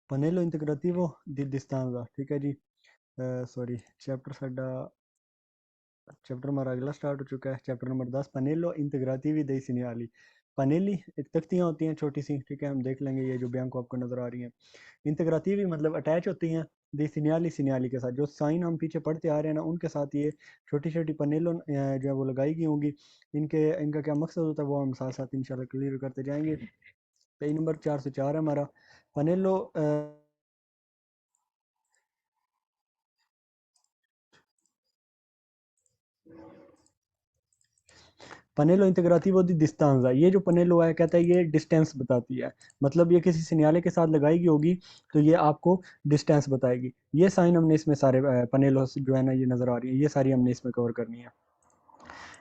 Pannello integrativo di distanza, ठीक है जी। Sorry, chapter हमारा अगला स्टार्ट हो चुका है, चैप्टर नंबर 10, पनेलो इंटीग्रेटिवी dei segnali। पनेली एक तख्तियाँ होती हैं छोटी सी, ठीक है, हम देख लेंगे ये जो बयान को आपको नज़र आ रही हैं। इंटीग्रेटिवी मतलब अटैच होती हैं dei segnali segnali के साथ, जो साइन हम पीछे पढ़ते आ रहे हैं ना उनके साथ ये छोटी छोटी पनेलो जो है वो लगाई गई होंगी। इनका क्या मकसद होता है वो हम साथ साथ इंशाल्लाह क्लियर करते जाएंगे। पेज नंबर 404 है हमारा। पनेलो पनेलो इंटीग्रेटिवो दी डिस्टेंस, ये जो पनेलो है कहता है ये डिस्टेंस बताती है। मतलब ये किसी सिग्नल के साथ लगाई गई होगी तो ये आपको डिस्टेंस बताएगी। ये साइन हमने इसमें सारे पनेलो जो है ना ये नज़र आ रही है, ये सारी हमने इसमें कवर करनी है।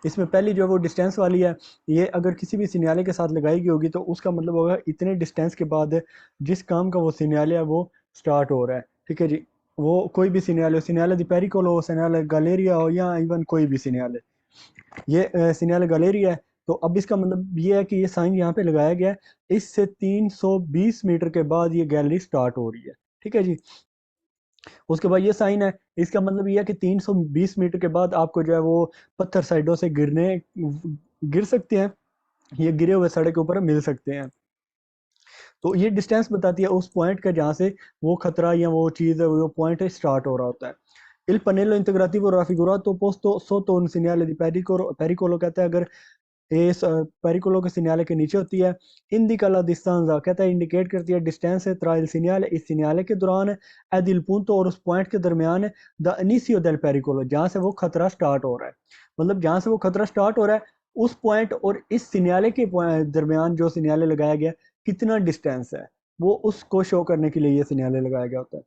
इसमें पहली जो है वो डिस्टेंस वाली है। ये अगर किसी भी सिग्नल के साथ लगाई गई होगी तो उसका मतलब होगा इतने डिस्टेंस के बाद जिस काम का वो सिग्नल है वो स्टार्ट हो रहा है, ठीक है जी। वो कोई भी सिग्नल हो, सिग्नल दी पेरिकोल हो, सिग्नल गैलेरिया हो, या इवन कोई भी सिग्नल है, ये सिग्नल गैलरी है। तो अब इसका मतलब ये है कि ये साइन यहाँ पे लगाया गया है, इससे 320 मीटर के बाद ये गैलरी स्टार्ट हो रही है, ठीक है जी। उसके बाद ये साइन है, इसका मतलब ये है कि 320 मीटर के बाद आपको जो है वो पत्थर साइडों से गिर सकते हैं, ये गिरे हुए सड़क के ऊपर मिल सकते हैं। तो ये डिस्टेंस बताती है उस पॉइंट का जहाँ से वो खतरा या वो चीज़ है वो पॉइंट स्टार्ट हो रहा होता है। Il pannello integrativo raffigurato posto sotto un segnale di pericolo कहता है, अगर इस पेरिकोलो के सिग्नल के नीचे होती है। इंडिका ला डिस्टेंस कहता है इंडिकेट करती है डिस्टेंस है ट्रा इल सिग्नल, इस सिग्नल के दौरान एड इल punto और उस पॉइंट के दरमियान द इनिशियो del pericolo, जहाँ से वो खतरा स्टार्ट हो रहा है। मतलब जहाँ से वो खतरा स्टार्ट हो रहा है उस पॉइंट और इस सिग्नल के दरमियान जो सिग्नल लगाया गया कितना डिस्टेंस है, वो उसको शो करने के लिए ये सिग्नल लगाया गया होता है।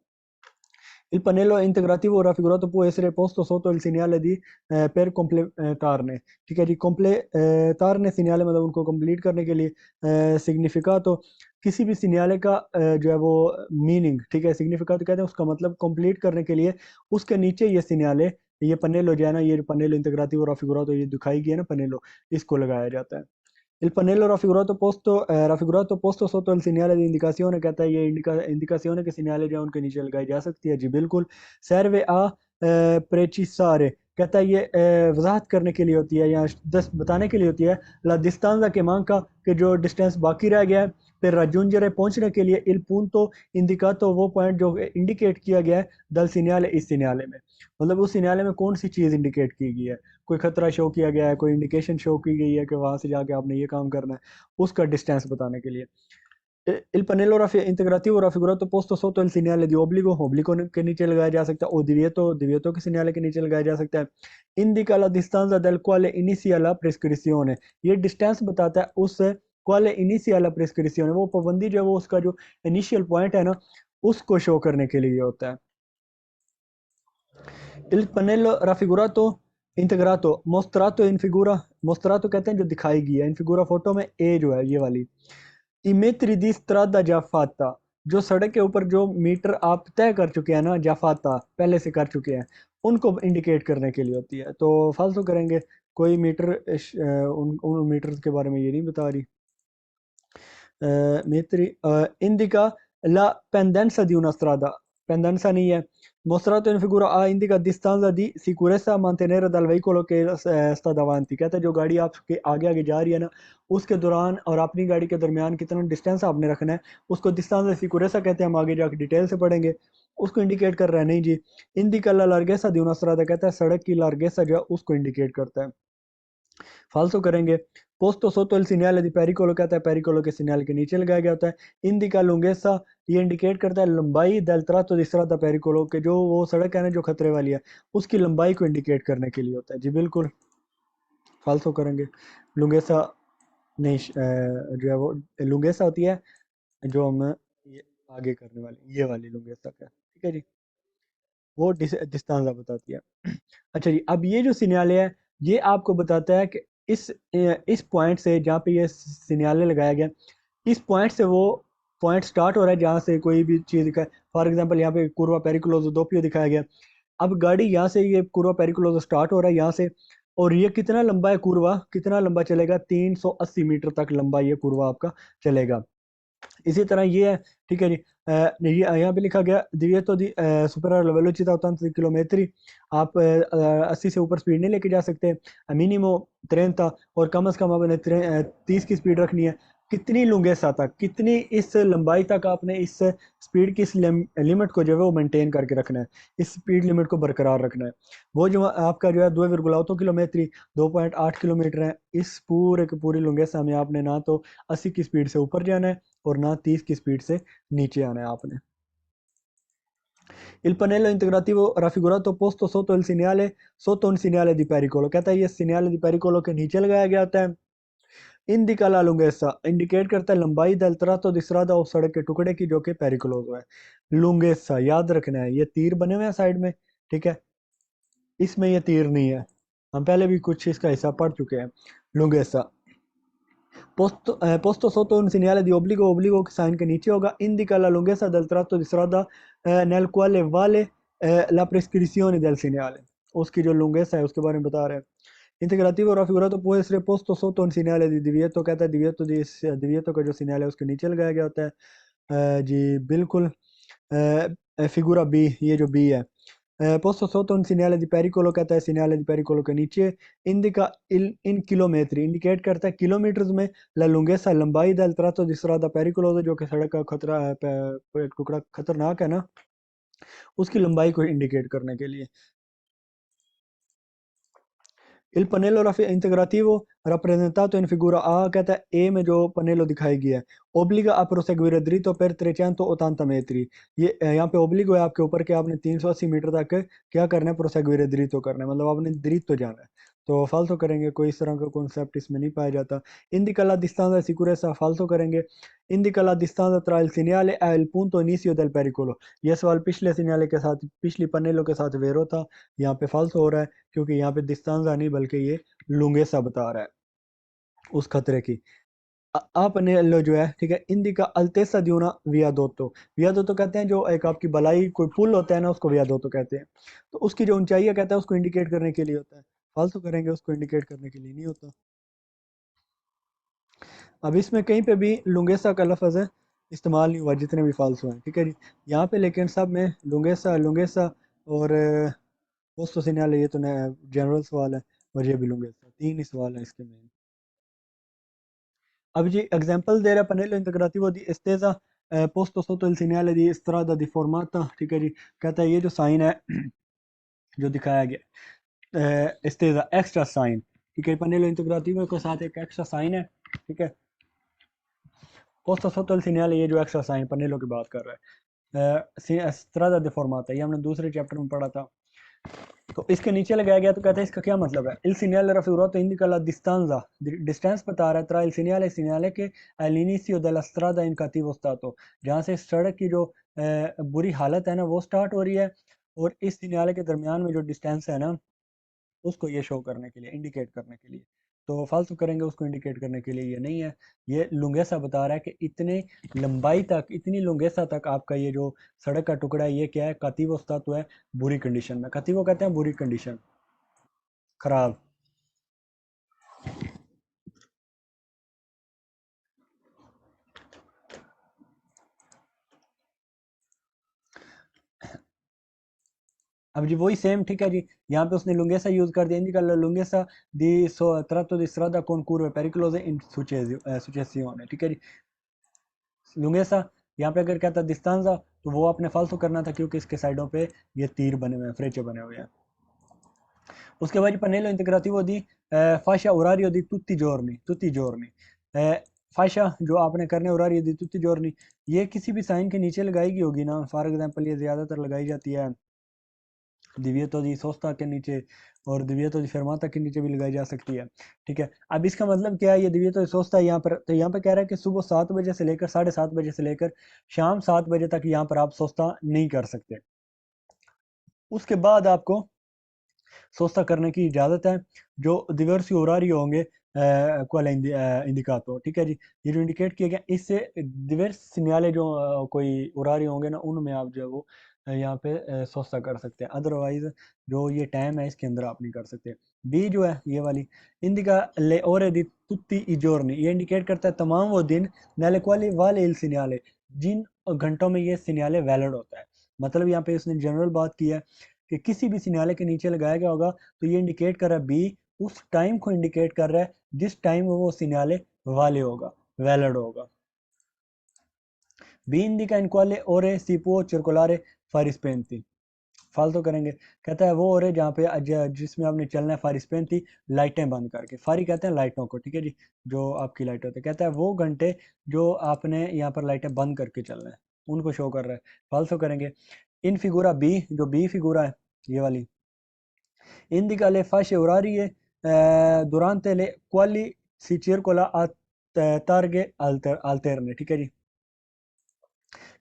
Il pannello integrativo raffigurato può essere posto sotto il segnale di per completarne, ठीक है जी। completarne सिग्नल मतलब उनको कंप्लीट करने के लिए सिग्निफिकातो, किसी भी सिग्नल का जो है वो मीनिंग, ठीक है, सिग्निफिकातो कहते हैं उसका मतलब कंप्लीट करने के लिए उसके नीचे ये सिग्नल, ये पनेलो जो है ना, ये पनेलो इंटीग्रेटिव raffigurato ये दिखाई गई है ना पनेलो, इसको लगाया जाता है। Il pannello raffigurato posto sotto il segnale di indicazione कहता है ये indicazione के सिग्नल जो है उनके नीचे लगाई जा सकती है जी बिल्कुल। serve a precisare कहता है ये वजाहत करने के लिए होती है या बताने के लिए होती है la distanza che manca, कि जो डिस्टेंस बाकी रह गया है। फिर raggiungere पहुंचने के लिए il punto indicato, वो पॉइंट जो इंडिकेट किया गया है दल सिग्नल इस सिग्नल में, मतलब उस सिग्नल में कौन सी चीज़ इंडिकेट की गई है, कोई खतरा शो किया गया है, कोई इंडिकेशन शो की गई है कि वहां से जाके आपने ये काम करना है, उसका डिस्टेंस बताने के लिए। Il pannello integrativo raffigurato posto sotto il segnale di obbligo, obbligo के नीचे लगाया जा सकता है, o divieto, divieto के सिग्नल के नीचे लगाया जा सकता है। indica la distanza del quale inizia la prescrizione, ये डिस्टेंस बताता है उस quale inizia la prescrizione, वो पाबंदी जो है वो उसका जो इनिशियल पॉइंट है ना उसको शो करने के लिए होता है। Il pannello raffigurato integrato mostrato in figura, mostrato कहते हैं जो दिखाई गई है, इन फिगूरा फोटो में ए जो है ये वाली। I metri di strada già fatta, जो सड़क के ऊपर जो मीटर आप तय कर चुके हैं ना, जाफाता पहले से कर चुके हैं, उनको इंडिकेट करने के लिए होती है। तो फालतू करेंगे, कोई मीटर उन मीटर के बारे में ये नहीं बता रही। metri indica la pendenza di una strada, pendenza नहीं है। mostrato in figura A indica distanza di sicurezza a mantenere dal veicolo che sta davanti, कहता है जो गाड़ी आपके आगे आगे जा रही है ना उसके दौरान और अपनी गाड़ी के दरमियान कितना डिस्टेंस आपने रखना है उसको distanza di sicurezza कहते हैं, हम आगे जाके डिटेल से पढ़ेंगे। उसको इंडिकेट कर रहा है नहीं जी। indica la larghezza di una strada कहता है सड़क की larghezza जो है उसको इंडिकेट करता है। फालतू करेंगे। पोस्तो सोतो il segnale di pericolo कहता है पेरिकोलो के सिग्नल के नीचे लगाया गया होता है। indica lunghezza, ये इंडिकेट करता है लंबाई del tratto di strada pericolo, के जो वो सड़क है ना जो खतरे वाली है उसकी लंबाई को इंडिकेट करने के लिए होता है जी बिल्कुल। फालतू करेंगे। लुंगेसा नहीं जो है वो लुंगेसा होती है जो हम ये आगे करने वाले, ये वाली लुंगेसा का, ठीक है जी, वो डिस्टेंस बताती है। अच्छा जी, अब ये जो सिग्नल है ये आपको बताता है कि इस पॉइंट से जहाँ पे ये सिग्नल लगाया गया इस पॉइंट से वो पॉइंट स्टार्ट हो रहा है जहाँ से कोई भी चीज़ दिखाए। फॉर एग्जांपल यहाँ पे कुर्वा पेरिकुलोजो दोपियो दिखाया गया। अब गाड़ी यहाँ से ये कुर्वा पेरिकुलोजो स्टार्ट हो रहा है यहाँ से, और ये कितना लंबा है कुर्वा, कितना लंबा चलेगा, 380 मीटर तक लंबा ये कुर्वा आपका चलेगा। इसी तरह ये है, ठीक है जी। ये यहाँ पे लिखा गया divieto di superare la velocità a 80 kilometre, आप 80 से ऊपर स्पीड नहीं लेके जा सकते, मिनिमो 30 और कम से कम आपने 30 की स्पीड रखनी है। कितनी लुंगेसा तक, कितनी इस लंबाई तक आपने इस स्पीड की इस लिमिट को जो है वो मेंटेन करके रखना है, इस स्पीड लिमिट को बरकरार रखना है। वो जो आपका जो है 2,8 किलोमीटर 2.8 किलोमीटर है, इस पूरे के पूरी लुंगेसा में आपने ना तो 80 की स्पीड से ऊपर जाना है और ना 30 की स्पीड से नीचे आना है आपने। Il pannello integrativo raffigurato posto sotto il segnale, sotto un segnale di pericolo, कहता है ये segnale di pericolo के नीचे लगाया गया होता है। इंडिका ला लुंगेसा इंडिकेट करता है लंबाई del tratto di strada उस सड़क के टुकड़े की जो कि पेरिकुलोज है। लुंगेसा याद रखना है, ये तीर बने हुए हैं साइड में, ठीक है, इसमें ये तीर नहीं है, हम पहले भी कुछ इसका हिस्सा पढ़ चुके हैं। लुंगेसा posto sotto un segnale di obbligo, obbligo के साइन के नीचे होगा, indica la lunghezza del tratto di strada nel quale vale la prescrizione del segnale, उसकी जो lunghezza है उसके बारे में बता रहे हैं। Integrativo raffigurato può essere posto sotto un segnale di divieto, कहता है divieto का जो segnale है उसके नीचे लगाया गया होता है। जी बिल्कुल, फिगुरा बी, ये जो बी है, posto sotto un segnale di pericolo कहता है segnale di pericolo के नीचे, indica in chilometri इंडिकेट करता है किलोमीटर्स में, la lunghezza लंबाई del tratto di strada pericoloso जो कि सड़क का खतरा है, टुकड़ा खतरनाक है ना, उसकी लंबाई को इंडिकेट करने के लिए। Il pannello integrativo rappresentato in figura A कहता है ए में जो पनेलो दिखाई गया है, obbliga a proseguire dritto per 380 metri, ये यहाँ पे obbligo है आपके ऊपर कि आपने 380 मीटर तक क्या करना है, proseguire dritto करना है, मतलब आपने dritto जाना है, तो फालतू करेंगे, कोई इस तरह का कॉन्सेप्ट इसमें नहीं पाया जाता। indica la distanza sicurezza फालतू करेंगे, indica la distanza tra il segnale e il punto inizio del pericolo, ये सवाल पिछले सिग्नल के साथ, पिछली पनेलो के साथ वेरो था, यहाँ पे फालतू हो रहा है क्योंकि यहाँ पे डिस्टेंस नहीं बल्कि ये लुंगेसा बता रहा है उस खतरे की। आपने लो जो है, ठीक है, इंडिका अल्तेसा दियोना वियादोतो, वियादोतो कहते हैं जो एक आपकी बलाई कोई पुल होता है ना, उसको वियादोतो कहते हैं, तो उसकी जो ऊंचाई है कहता है उसको इंडिकेट करने के लिए होता है, फालतू करेंगे उसको इंडिकेट करने के लिए नहीं होता। अब इसमें कहीं पे भी लुंगेसा का लफ्ज़ है इस्तेमाल नहीं हुआ जितने भी फालतू हैं, ठीक है जी, यहाँ पे लेकिन सब में लुंगेसा लुंगेसा और पोस्तो सिग्नल, ये तो जनरल सवाल है, और ये भी लुंगेसा, तीन ही सवाल है इसके में। अब जी एग्जांपल दे रहा है Pannello integrativo di estesa posto sotto il segnale di strada di formata, ठीक है जी, कहता है ये जो साइन है जो दिखाया गया estesa एक्स्ट्रा साइन, ठीक है, Pannello integrativo के साथ एक एक्स्ट्रा साइन है, ठीक है, posto sotto il segnale, ये जो एक्स्ट्रा साइन Pannello की बात कर रहा है, strada di formata, ये हमने दूसरे चैप्टर में पढ़ा था, तो इसके नीचे लगाया गया, तो कहते हैं इसका क्या मतलब है। il segnale raffigurato indica la distanza, distance बता रहा है tra il segnale segnale के all'inizio della strada in cattivo stato, जहाँ से सड़क की जो बुरी हालत है ना वो स्टार्ट हो रही है, और इस सिग्नल के दरमियान में जो डिस्टेंस है ना उसको ये शो करने के लिए, इंडिकेट करने के लिए, तो फालतू करेंगे उसको इंडिकेट करने के लिए ये नहीं है। ये लुंगेसा बता रहा है कि इतने लंबाई तक, इतनी लुंगेसा तक आपका ये जो सड़क का टुकड़ा है ये क्या है, कतिवो तो है बुरी कंडीशन में, कतिवो कहते हैं बुरी कंडीशन, खराब। अब जी वही सेम, ठीक है जी, यहाँ पे उसने लुंगेसा यूज कर दिया, indica लुंगेसा the tratto di strada con curve pericolose in successione, ठीक है जी, लुंगेसा, यहाँ पे अगर कहता डिस्टेंसा तो वो आपने फालतू करना था क्योंकि इसके साइडों पे ये तीर बने हुए हैं, फ्रेचे बने हुए हैं। उसके बाद Pannello integrativo di fascia orario di tutti i giorni, फाशा जो आपने करने orario di tutti i giorni, ये किसी भी साइन के नीचे लगाई गई होगी ना, फॉर एग्जांपल ये ज़्यादातर लगाई जाती है दिव्यतो दी सोस्ता के नीचे, और दिव्यतो दी फरमाता के नीचे भी लगाई जा सकती है, ठीक है। अब इसका मतलब क्या है, ये दिव्यतो दी सोस्ता यहाँ पर, तो यहाँ पर कह रहा है कि सुबह 7 बजे से लेकर 7:30 बजे से लेकर शाम 7 बजे तक यहाँ पर आप सोस्ता नहीं कर सकते, उसके बाद आपको सोस्ता करने की इजाज़त है, जो दिवर्सी ओरारी होंगे क्वाल इंडिकातो, ठीक है जी, ये जो इंडिकेट किया गया इससे दिवर्स सिग्नाले जो कोई ओरारी होंगे ना उनमें आप जो है वो यहाँ पे सोस्ता कर सकते हैं, अदरवाइज जो ये टाइम है इसके अंदर आप नहीं कर सकते। बी जो है ये वाली इंडिका ले ओरे दी तुत्ती ई जोरनी, ये इंडिकेट करता है तमाम वो दिन नैले क्वाली वाले इल सिग्नाले, जिन घंटों में ये सिग्नल वैलिड होता है। मतलब यहाँ पे उसने जनरल बात की है कि किसी भी सिग्नल के नीचे लगाया गया होगा तो ये इंडिकेट कर रहा है, बी उस टाइम को इंडिकेट कर रहा है जिस टाइम वो सिग्नल वाले होगा, वैलिड होगा। बी इंडिका इन quale ore si può circolare fari spenti। फालतू करेंगे, कहता है वो और है जहाँ पे जिसमें आपने चलना है फारी स्पेन थी, लाइटें बंद करके। फारी कहते हैं लाइटों को, ठीक है जी, जो आपकी लाइट होती है। कहता है वो घंटे जो आपने यहाँ पर लाइटें बंद करके चलना है उनको शो कर रहा है। फालतू करेंगे, इन फिगूरा बी, जो बी फिगूरा है ये वाली, indica le fasce orarie durante le quali si circola a targhe alterne, ठीक है जी।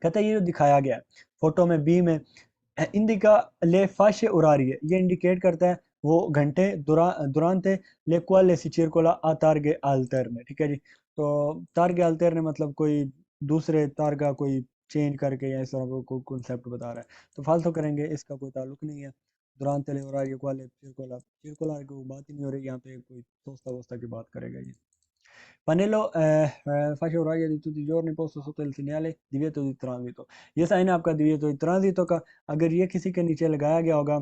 कहता है ये जो दिखाया गया है फोटो में बी में, इंडिका ले फाशे उरारी है, ये इंडिकेट करता है वो घंटे दुरानते ले क्वाले सी circola a targhe alterne, ठीक है जी। तो तारगे अल्टरने मतलब कोई दूसरे तार का कोई चेंज करके या इस तरह को कोई कॉन्सेप्ट बता रहा है। तो फालतू करेंगे, इसका कोई ताल्लुक नहीं है। दुरानते ले उरारी क्वाले circola, circola की बात ही नहीं हो रही यहाँ पे, कोई दोस्ता वोस्ता की बात करेगा ये। Pannello faccio orario di tutti i giorni posto sotto il segnale divieto di transito। ये साइन है आपका divieto di transito का, अगर ये किसी के नीचे लगाया गया होगा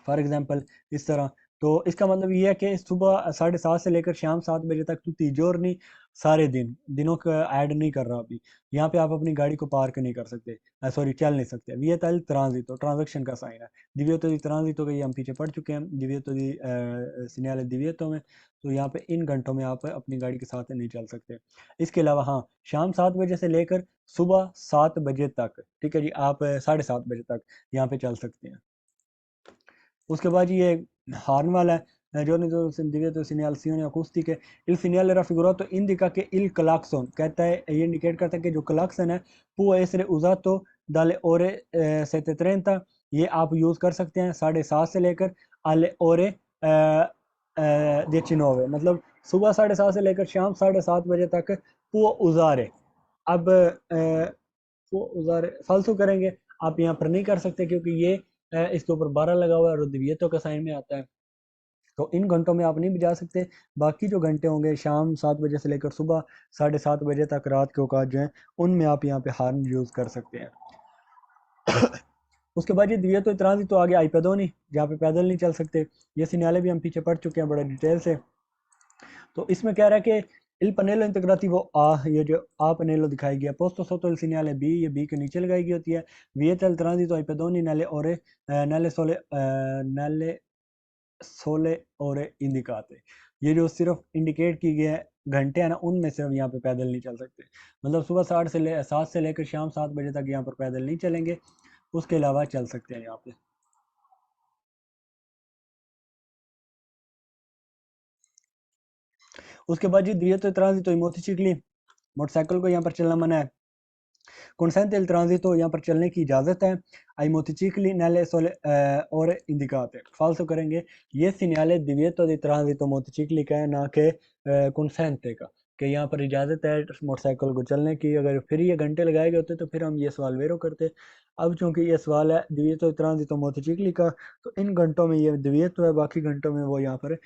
फॉर एग्जांपल इस तरह, तो इसका मतलब ये है कि सुबह 7:30 से लेकर शाम 7 बजे तक तू तीजोर नहीं, सारे दिनों का ऐड नहीं कर रहा अभी। यहाँ पे आप अपनी गाड़ी को पार्क नहीं कर सकते, सॉरी चल नहीं सकते। विएतल ट्रांजिटो ट्रांजैक्शन का साइन है। दिव्यतो दी ट्रांजिटो का ये हम पीछे पढ़ चुके हैं, दिव्यतो दी सिग्नल दिव्यतो में। तो यहाँ पे इन घंटों में आप अपनी गाड़ी के साथ नहीं चल सकते। इसके अलावा हाँ, शाम 7 बजे से लेकर सुबह 7 बजे तक, ठीक है जी, आप 7:30 बजे तक यहाँ पे चल सकते हैं। उसके बाद ये हार्न वाला है, giorni divieto segnalazione acustiche, il segnale raffigurato indica che il clacson, कहता है ये इंडिकेट करता है कि जो क्लाक्सन है può essere usato dalle ore 7:30, ये आप यूज़ कर सकते हैं 7:30 से लेकर alle ore 19, मतलब सुबह 7:30 से लेकर शाम 7:30 बजे तक può usare। अब वो उज़ार फालतू करेंगे, आप यहाँ पर नहीं कर सकते क्योंकि ये इसके ऊपर 12 लगा हुआ है और दिव्यतों का साइन में आता है। तो इन घंटों में आप नहीं बजा सकते। बाकी जो घंटे होंगे शाम 7 बजे से लेकर सुबह 7:30 बजे तक, रात के औकात जो हैं उनमें आप यहाँ पे हार्न यूज़ कर सकते हैं। उसके बाद ये दिव्यतो इतराज़ी तो आगे आईपेदोनी, जहाँ पे पैदल नहीं चल सकते। ये सिग्नल भी हम पीछे पढ़ चुके हैं बड़े डिटेल से। तो इसमें कह रहा है कि इल पनेलो इंटीग्रेटिवो आ, ये जो आ पनेलो दिखाई गया पोस्तो सोतो इल सिग्नल बी, ये बी के नीचे लगाई गई होती है। विएत इल ट्रांजिटो ai pedoni nelle ore nelle sole ore indicate। ये जो सिर्फ इंडिकेट की गए घंटे हैं ना, उनमें सिर्फ यहाँ पे पैदल नहीं चल सकते। मतलब सुबह 7 से लेकर शाम 7 बजे तक यहाँ पर पैदल नहीं चलेंगे, उसके अलावा चल सकते हैं यहाँ पे। उसके बाद जी दिए तो ट्रांजिटो i motocicli, मोटरसाइकिल को यहाँ पर चलना मना है। Consente il transito, यहाँ पर चलने की इजाज़त है। आई motocicli nelle sole ore indicate। फालतू करेंगे, ये सिग्नल दिव्यतो di transito motocicli का है, ना कि consente का, कि यहाँ पर इजाज़त है मोटरसाइकिल को चलने की। अगर फिर ये घंटे लगाए गए होते तो फिर हम ये सवाल वेरो करते। अब चूंकि ये सवाल है दिव्यतो di transito motocicli का, तो इन घंटों में ये दिव्यतो है, बाकी घंटों में वो यहाँ पर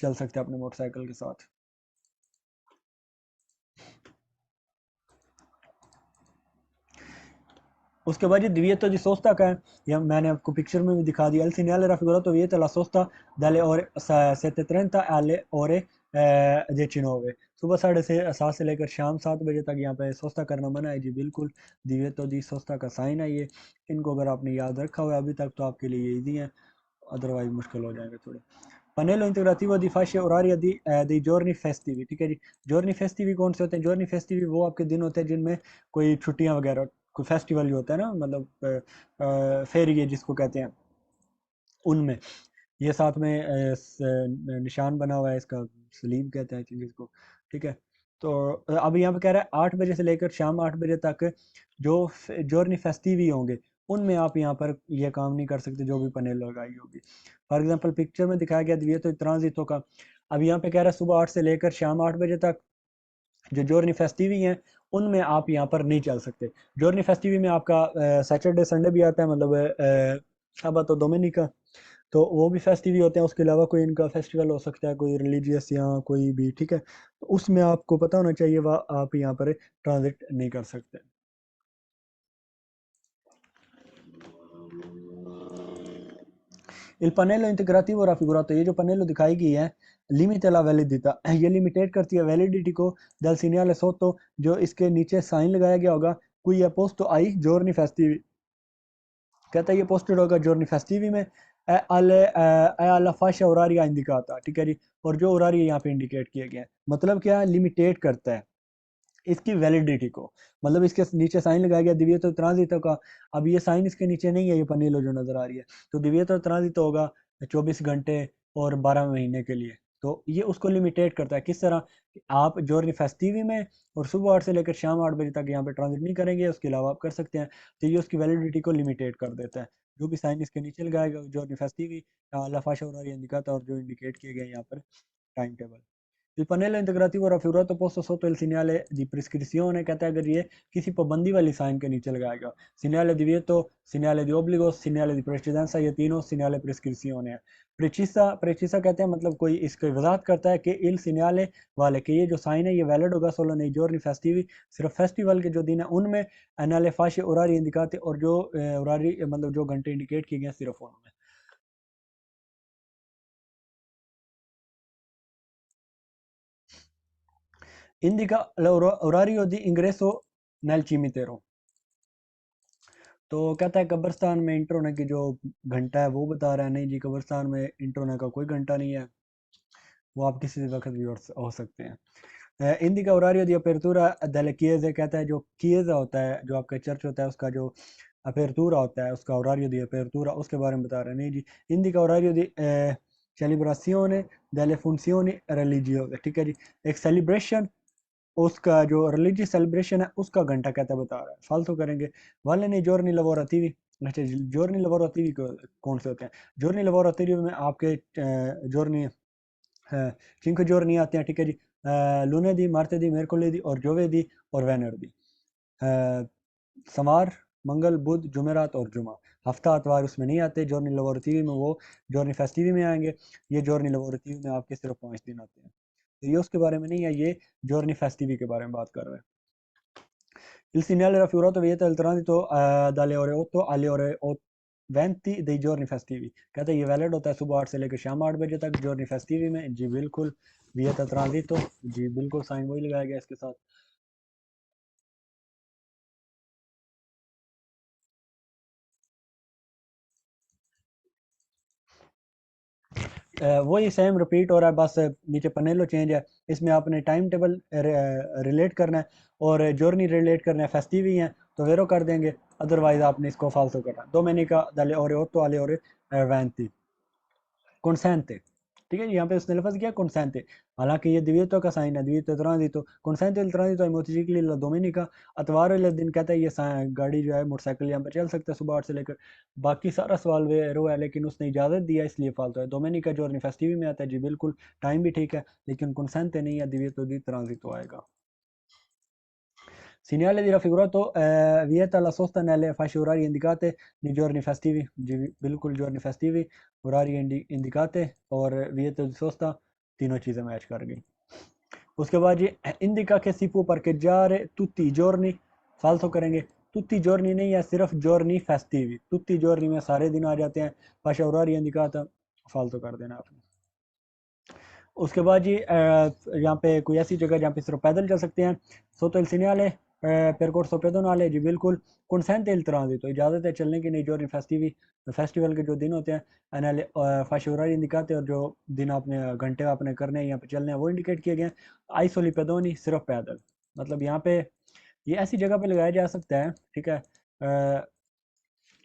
चल सकते हैं अपने मोटरसाइकिल के साथ। उसके बाद ये दिव्यतो di sosta का है, या मैंने आपको पिक्चर में भी दिखा दिया। Il segnale raffigurato vieta la sosta dalle ore 7:30 alle ore 19। सुबह 7:30 से लेकर शाम 7 बजे तक यहाँ पे सोस्ता करना मना है जी, बिल्कुल। दिव्यतो di sosta का साइन है ये। इनको अगर आपने याद रखा हुआ है अभी तक तो आपके लिए ईजी है, अदरवाइज मुश्किल हो जाएंगे थोड़े। Pannello integrativo di fasce oraria dei giorni festivi, ठीक है जी। giorni festivi कौन से होते हैं? giorni festivi वो आपके दिन होते हैं जिनमें कोई छुट्टियां वगैरह, कोई फेस्टिवल जो होता है ना, मतलब फेरी जिसको कहते हैं, उनमें ये साथ में निशान बना हुआ है इसका, सलीब कहते हैं जिसको, ठीक है। तो अब यहाँ पे कह रहा है 8 बजे से लेकर शाम 8 बजे तक जो जोरनी फेस्टिवी होंगे उनमें आप यहाँ पर यह काम नहीं कर सकते, जो भी पैनल लगाई होगी। फॉर एग्जांपल पिक्चर में दिखाया गया दिए तो ट्रांजिटो का। अब यहाँ पे कह रहा है सुबह 8 से लेकर शाम 8 बजे तक जो जोरनी फेस्टिवी हैं उनमें आप यहाँ पर नहीं चल सकते। जोरनी फेस्टिवी में आपका सैटरडे संडे भी आता है, मतलब साबातो डोमिनिका, तो वो भी फेस्टिव ही होते हैं। उसके अलावा कोई इनका फेस्टिवल हो सकता है, कोई रिलीजियस या कोई भी, ठीक है। तो उसमें आपको पता होना चाहिए, वह आप यहाँ पर ट्रांजिट नहीं कर सकते। Il panello integrativo raffigurato, ये जो panello दिखाई गई है, limita la validità, ये लिमिटेट करती है वैलिडिटी को dal segnale sotto, जो इसके नीचे साइन लगाया गया होगा, cui è posto ai giorni festivi, कहता है ये पोस्टेड होगा giorni festivi में, è alla fascia oraria indicata, ठीक है जी, और जो oraria यहाँ पे इंडिकेट किए गए हैं, मतलब क्या लिमिटेट करता है इसकी वैलिडिटी को, मतलब इसके नीचे साइन लगाया गया दिव्यतो ट्रांजिटो का, अब ये साइन इसके नीचे नहीं है, ये पनीलो जो नजर आ रही है, तो दिव्यतो ट्रांजिटो होगा 24 घंटे और 12 महीने के लिए, तो ये उसको लिमिटेट करता है, किस तरह कि आप जोरनी फेस्टिवी में और सुबह 8 से लेकर शाम 8 बजे तक यहाँ पे ट्रांजिट नहीं करेंगे, उसके अलावा आप कर सकते हैं, तो ये उसकी वैलिडिटी को लिमिटेट कर देता है, जो भी साइन इसके नीचे लगाएगा जोरनी फेस्टिवी लाफाशा और इंडिकाता, और जो इंडिकेट किए गए यहाँ पर time table. Il pannello integrativo raffigurato posto sotto il segnale di prescrizione, कहता है अगर ये किसी पाबंदी वाली साइन के नीचे लगाएगा, segnale divieto, segnale di obbligo, segnale di precedenza, ये तीनों segnale prescrizione है। precisa precisa कहते हैं मतलब कोई इसकी वजाहत करता है कि il segnale वाले कि ये जो साइन है ये वैलिड होगा solo nei giorni festivi, सिर्फ फेस्टिवल के जो दिन है उनमें, nelle fasce orarie indicate, और जो orarie मतलब जो घंटे इंडिकेट किए गए हैं सिर्फ उनमें। Indica l'orario di ingresso nel cimitero, तो कहता है कब्रिस्तान में इंटर होने की जो घंटा है वो बता रहा है, नहीं जी कब्रिस्तान में इंटर होने का कोई घंटा नहीं है, वो आप किसी वक्त भी हो सकते हैं। Indica orario di apertura delle chiese, कहता है जो chiesa होता है, जो आपका चर्च होता है, उसका जो अपेरतूरा होता है, उसका orario di apertura उसके बारे में बता रहे हैं, नहीं जी indica orario di celebrazione delle funzioni religiose, ठीक है जी, एक सेलिब्रेशन उसका जो रिलीजियस सेलिब्रेशन है उसका घंटा कहता बता रहा है, फालतू करेंगे। वाले ने giorni lavorativi, अच्छा giorni lavorativi कौन से होते हैं, giorni lavorativi में आपके giorni 5 giorni आते हैं, ठीक है जी, lunedì, martedì, mercoledì और giovedì और venerdì, सोमवार, मंगल, बुध, जुमेरात और जुमा, हफ्ता अतवार उसमें नहीं आते, जॉर्नी लवोरतीवी में वो जॉर्नी फेस्टिवी में आएंगे, ये जॉर्नी लवोरतीवी में आपके सिर्फ 5 दिन आते हैं, तो ये उसके बारे में नहीं है, ये जॉर्नी फेस्टिवी के बारे में बात कर रहा है। Il segnale raffigurato vieta il transito dalle ore 8 alle ore 20 dei giorni festivi, कहते हैं ये वैलिड होता है सुबह 8 से लेकर शाम 8 बजे तक जॉर्नी फेस्टिवी में, जी बिल्कुल, वियता ट्रांजिटो, जी बिल्कुल साइन वही लगाया गया इसके साथ। वही सेम रिपीट हो रहा है, बस नीचे पनेलो चेंज है, इसमें आपने टाइम टेबल रिलेट करना है और जर्नी रिलेट करना है, फेस्टिव ही है तो वेरो कर देंगे, अदरवाइज आपने इसको फालतू करना है। दोमेनिका dalle ore 8 alle ore 20 consente, ठीक है, यहाँ पे उसने लफ्ज किया consente, हालांकि ये द्वित्व का साइन है, द्वित्व ट्रांजिटो consente il transito ai motocicli la domenica, अतवार वाले दिन कहता है ये गाड़ी जो है मोटरसाइकिल यहाँ पे चल सकता है सुबह 8 से लेकर, बाकी सारा सवाल वे है, लेकिन उसने इजाज़त दिया इसलिए फालतू है। दोमेनिका जॉर्नी फेस्टिवी में आता है, जी बिल्कुल टाइम भी ठीक है, लेकिन consente नहीं है, द्वित्व दी ट्रांजिटो आएगा। Segnale di raffigurato vieta la sosta nelle fasce orarie indicate nei giorni festivi, जी बिल्कुल giorni festivi, orarie indicate और vieta di sosta, तीनों चीज़ें मैच कर गई। उसके बाद ये indica che si può parcheggiare tutti i giorni, फालतू करेंगे, tutti i giorni नहीं है, सिर्फ giorni festivi, tutti i giorni में सारे दिन आ जाते हैं, fascia oraria indicata फालतू कर देना आपने। उसके बाद जी यहाँ पे कोई ऐसी जगह जहाँ पे सिर्फ पैदल चल सकते हैं, sotto il segnale percorso pedonale, जी बिल्कुल, consente il transito, इजाज़त है चलने की, नहीं giorni festivi, फेस्टिवल के जो दिन होते हैं, एनाले fasce orarie indicate, और जो दिन आपने घंटे आपने करने हैं यहाँ पे चलने हैं वो इंडिकेट किए गए हैं, ai soli pedoni, सिर्फ पैदल, मतलब यहाँ पे ये ऐसी जगह पे लगाया जा सकता है, ठीक है,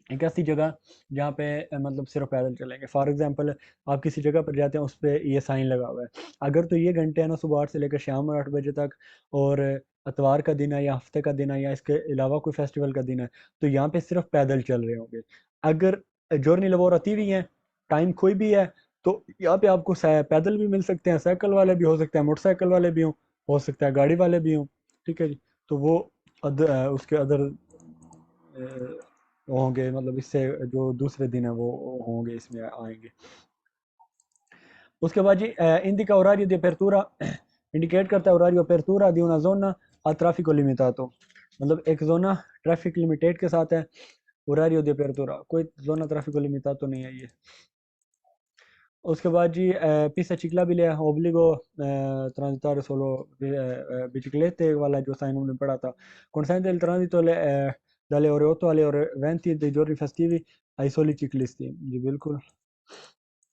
एक ऐसी जगह जहाँ पे मतलब सिर्फ पैदल चलेंगे, फॉर एग्जांपल आप किसी जगह पर जाते हैं उस पे ये साइन लगा हुआ है, अगर तो ये घंटे हैं ना सुबह 8 से लेकर शाम 8 बजे तक, और अतवार का दिन है या हफ्ते का दिन है या इसके अलावा कोई फेस्टिवल का दिन है, तो यहाँ पे सिर्फ पैदल चल रहे होंगे। अगर जर्नी लबोरेटरी भी है, टाइम कोई भी है, तो यहाँ पे आपको पैदल भी मिल सकते हैं, साइकिल वाले भी हो सकते हैं, मोटरसाइकिल वाले भी हो सकता है गाड़ी वाले भी हों, ठीक है जी, तो वो उसके अदर होंगे, मतलब इससे जो दूसरे दिन है वो होंगे, इसमें आएंगे। उसके बाद जी indica orario di apertura, indicate करता है orario apertura di una zona a traffico limitato, मतलब एक जोना ट्रैफिक लिमिटेड के साथ है, orario di apertura कोई जोना ट्रैफिको लिमिटातो नहीं है ये। उसके बाद जी pisa ciclabile obbligo transitare solo biciclette वाला जो साइन हमने पढ़ा था, consente il transito dalle ore 8 alle ore 20 dei giorni festivi ai soli ciclisti जी बिल्कुल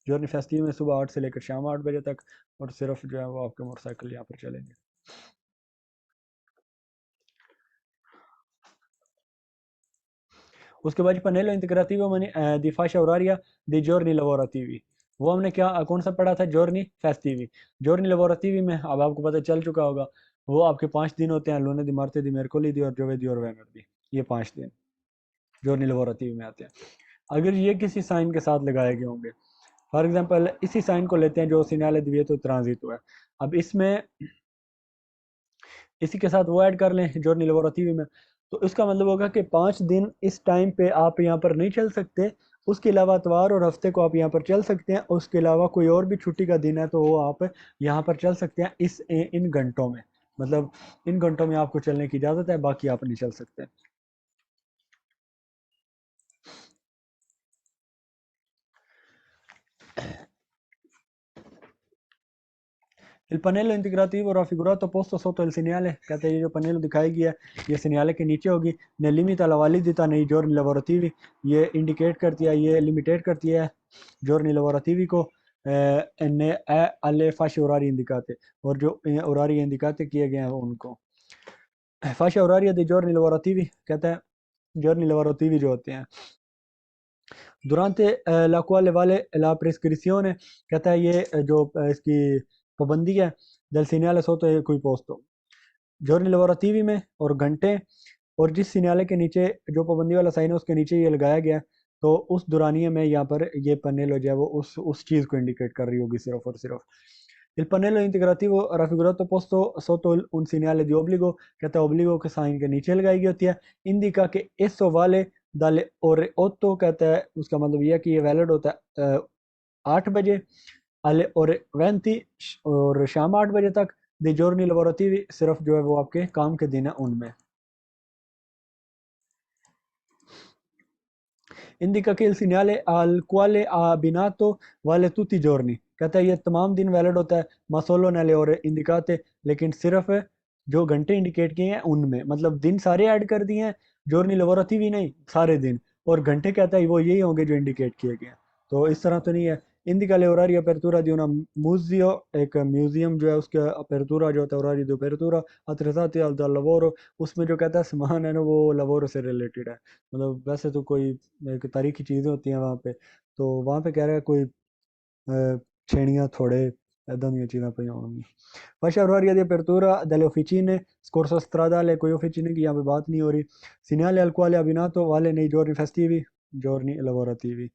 giorni festivi में सुबह 8 से लेकर शाम 8 बजे तक और सिर्फ जो है वो आपके मोटरसाइकिल यहाँ पर चलेंगे। उसके बाद pannello integrativo di fascia oraria dei giorni lavorativi, वो हमने क्या कौन सा पढ़ा था, जॉर्नी फेस्टिवी। जॉर्नी lavorativi में अब आपको पता चल चुका होगा, वो आपके 5 दिन होते हैं, लूने दी मार्ते दी मेरकोली दी और जोवेदी और वेनरडी, ये 5 दिन जॉर्नी lavorativi में आते हैं। अगर ये किसी साइन के साथ लगाए गए होंगे, फॉर एग्जांपल इसी साइन को लेते हैं जो सिग्नल दिविएतो ट्रांजिटो है, अब इसमें इसी के साथ वो ऐड कर लें जॉर्नी lavorativi में, तो इसका मतलब होगा कि 5 दिन इस टाइम पे आप यहाँ पर नहीं चल सकते, उसके अलावा इतवार और हफ्ते को आप यहाँ पर चल सकते हैं, उसके अलावा कोई और भी छुट्टी का दिन है तो वो आप यहाँ पर चल सकते हैं इन घंटों में, मतलब इन घंटों में आपको चलने की इजाज़त है, बाकी आप नहीं चल सकते। Il pannello integrativo raffigurato posto sotto il segnale, कहते हैं ये जो पनेल दिखाई गया है ये सिग्नल के नीचे होगी, ने limita la validità nei giorni lavorativi, ये इंडिकेट करती है, ये लिमिटेट करती है giorni lavorativi को, ने alle fasce orarie indicate, और जो orarie indicate किए गए हैं उनको fascia oraria dei giorni lavorativi, कहते हैं giorni lavorativi जो होते हैं durante la quale vale la prescrizione, कहता है ये जो इसकी पाबंदी है del segnale sotto कोई posto, giorni lavorativi में और घंटे, और जिस सिग्नल के नीचे जो पाबंदी वाला साइन है उसके नीचे ये लगाया गया, तो उस दुरानिये में यहाँ पर ये पन्नेलो जो है वो उस चीज़ को इंडिकेट कर रही होगी सिर्फ और सिर्फ। Il pannello integrativo raffigurato posto sotto un segnale di obbligo, कहता है obbligo के साइन के नीचे लगाई गई होती है, indica che esso vale dalle ore 8, कहता है उसका मतलब यह है कि ये वैलिड होता है 8 बजे, alle ore 20 और शाम 8 बजे तक, dei giorni lavorativi सिर्फ जो है वो आपके काम के दिन है उनमें। indica che il segnale al quale ha abbinato vale tutti i giorni, कहता है ये तमाम दिन वैलिड होता है, ma solo nelle ore indicate, लेकिन सिर्फ जो घंटे इंडिकेट किए हैं उनमें, मतलब दिन सारे ऐड कर दिए हैं, जॉर्नी lavorativi नहीं सारे दिन, और घंटे कहता है वो यही होंगे जो इंडिकेट किए गए हैं, तो इस तरह तो नहीं है। indica le orarie apertura di una museo, एक म्यूजियम जो है उसका अपेरतूरा जो होता है orario di apertura attrezzati dal lavoro, उसमें जो कहता है सामान है ना वो lavoro से रिलेटेड है, मतलब वैसे तो कोई एक तारीखी चीज़ें होती हैं वहाँ पे, तो वहाँ पे कह रहा है कोई छेड़ियाँ थोड़े ऐदा दी चीज़ां पईयां होणगियां। Fascia oraria di apertura delle officine, scorso stradale, कोई ऑफिशिने की यहाँ पे बात नहीं हो रही, segnale al quale abbinato vale nei giorni festivi, giorni lavorativi,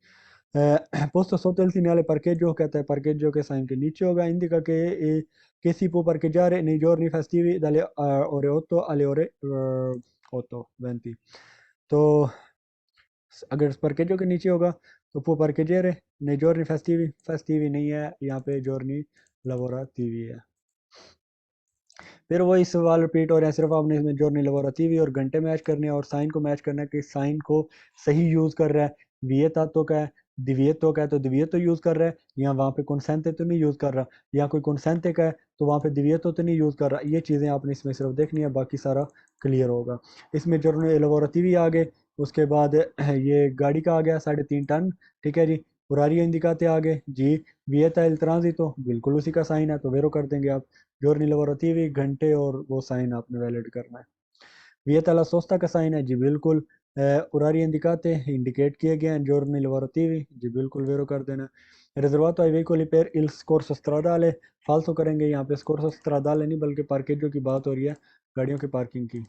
posto sotto il segnale parcheggio, कहता है parcheggio के साइन के नीचे होगा, indica che si può parcheggiare nei giorni festivi dalle ore 8 alle ore 8:20, तो अगर parcheggio के नीचे होगा तो può parcheggiare nei giorni festivi, festivi नहीं है यहाँ पे, giorni lavorativi है। फिर वही सवाल रिपीट हो रहे हैं, सिर्फ आपने इसमें जॉर्नी lavorativi और घंटे मैच करने हैं और साइन को मैच करना है कि साइन को सही यूज़ कर रहा है, विएतातो का है, दिविएतो का है तो दिविएतो यूज़ कर रहा है, या वहाँ पे consente तो नहीं यूज़ कर रहा, या कोई consente का है तो वहाँ पे दिविएतो तो नहीं यूज़ कर रहा, ये चीज़ें आपने इसमें सिर्फ देखनी है, बाकी सारा क्लियर होगा। इसमें जॉर्नी lavorativi आ गए, उसके बाद ये गाड़ी का आ गया 3.5 टन, ठीक है जी, orario indicate आ गए जी, vieta il transito बिल्कुल उसी का साइन है तो वेरो कर देंगे आप, जॉर्नी lavorativi घंटे और वो साइन आपने वैलिड करना है। vieta la sosta का साइन है जी बिल्कुल, orario indicate इंडिकेट किए गए हैं, जॉर्नी lavorativi जी बिल्कुल वेरो कर देना है। रिजर्वाto ai veicoli per il scorso stradale, फालतू करेंगे यहाँ पे, scorso stradale नहीं बल्कि पार्केजो की बात हो रही है, गाड़ियों की पार्किंग की।